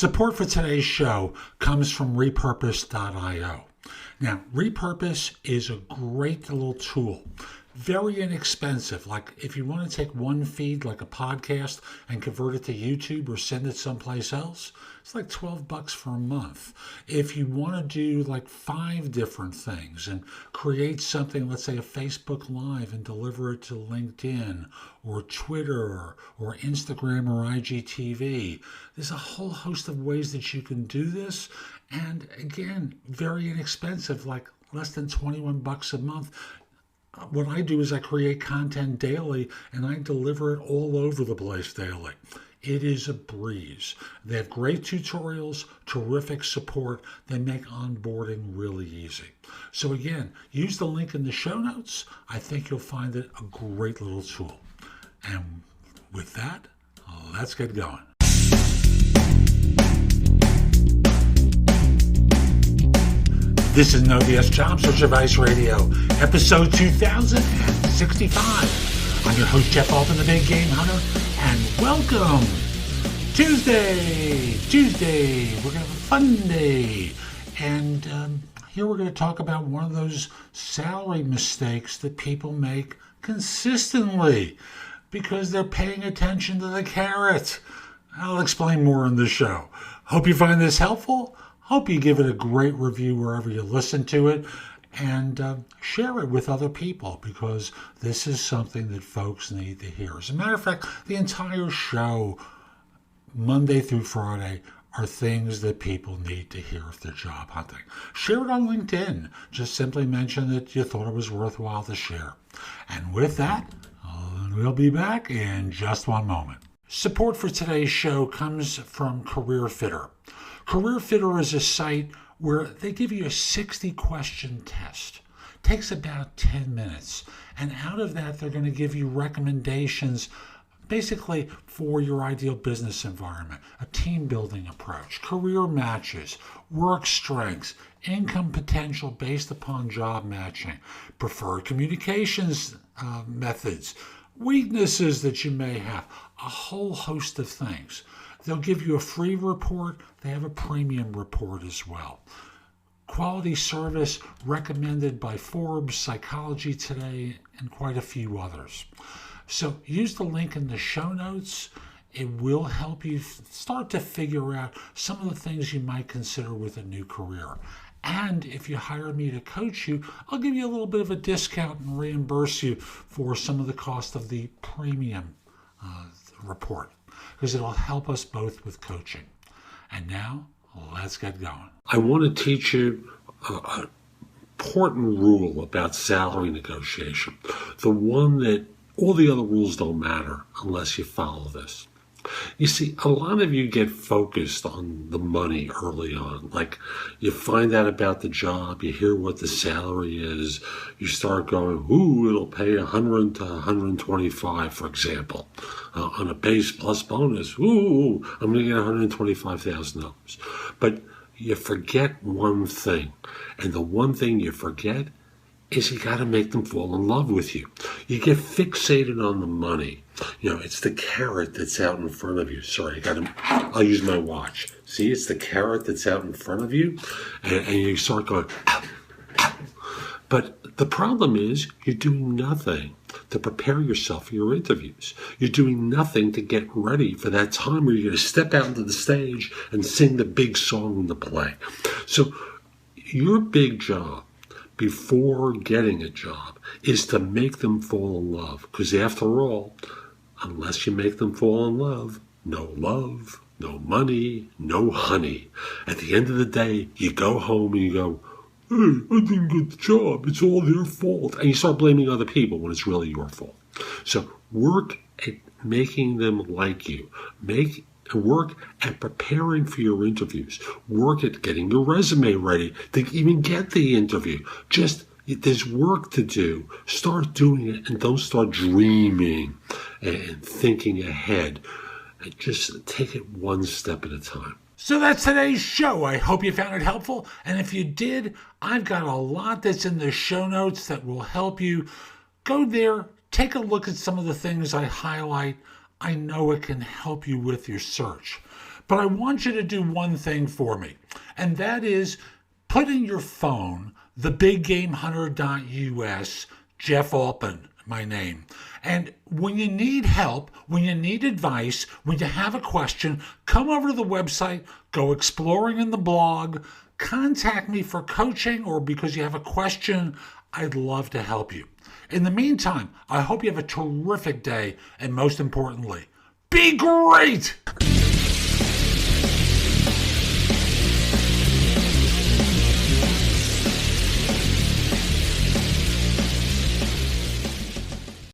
Support for today's show comes from repurpose.io. Now, Repurpose is a great little tool. Very inexpensive. Like if you want to take one feed like a podcast and convert it to YouTube or send it someplace else, it's like $12 for a month. If you want to do like 5 different things and create something, let's say a Facebook Live, and deliver it to LinkedIn or Twitter or Instagram or IGTV, there's a whole host of ways that you can do this. And again, very inexpensive, like less than $21 a month. What I do is I create content daily and I deliver it all over the place daily. It is a breeze. They have great tutorials, terrific support. They make onboarding really easy. So again, use the link in the show notes. I think you'll find it a great little tool. And with that, let's get going. This is No BS Job Search Advice Radio, episode 2065. I'm your host, Jeff Altman, the Big Game Hunter, and welcome. Tuesday. We're going to have a fun day. And here we're going to talk about one of those salary mistakes that people make consistently because they're paying attention to the carrot. I'll explain more in the show. Hope you find this helpful. Hope you give it a great review wherever you listen to it, and share it with other people because this is something that folks need to hear. As a matter of fact, the entire show, Monday through Friday, are things that people need to hear if they're job hunting. Share it on LinkedIn. Just simply mention that you thought it was worthwhile to share. And with that, we'll be back in just one moment. Support for today's show comes from CareerFitter. CareerFitter is a site where they give you a 60-question test. Takes about 10 minutes. And out of that, they're going to give you recommendations basically for your ideal business environment, a team-building approach, career matches, work strengths, income potential based upon job matching, preferred communications methods, weaknesses that you may have, a whole host of things. They'll give you a free report. They have a premium report as well. Quality service recommended by Forbes, Psychology Today, and quite a few others. So use the link in the show notes. It will help you start to figure out some of the things you might consider with a new career. And if you hire me to coach you, I'll give you a little bit of a discount and reimburse you for some of the cost of the premium report, because it'll help us both with coaching. And now, let's get going. I want to teach you an important rule about salary negotiation. The one that all the other rules don't matter unless you follow this. You see, a lot of you get focused on the money early on. Like, you find out about the job, you hear what the salary is, you start going, ooh, it'll pay 100 to 125, for example. On a base plus bonus, ooh, I'm going to get $125,000. But you forget one thing. And the one thing you forget is you got to make them fall in love with you. You get fixated on the money. You know, it's the carrot that's out in front of you. Sorry, I'll use my watch. See, it's the carrot that's out in front of you, and you start going, ow, ow. But the problem is you're doing nothing to prepare yourself for your interviews. You're doing nothing to get ready for that time where you're going to step out into the stage and sing the big song in the play. So your big job before getting a job is to make them fall in love. Because after all, unless you make them fall in love, no money, no honey. At the end of the day, you go home and you go, hey, I didn't get the job. It's all their fault. And you start blaming other people when it's really your fault. So work at making them like you. Work at preparing for your interviews. Work at getting your resume ready to even get the interview. There's work to do. Start doing it and don't start dreaming and thinking ahead. And just take it one step at a time. So that's today's show. I hope you found it helpful. And if you did, I've got a lot that's in the show notes that will help you. Go there, take a look at some of the things I highlight. I know it can help you with your search. But I want you to do one thing for me, and that is put in your phone thebiggamehunter.us, Jeff Altman, my name. And when you need help, when you need advice, when you have a question, come over to the website, go exploring in the blog, contact me for coaching or because you have a question. I'd love to help you. In the meantime, I hope you have a terrific day, and most importantly, be great!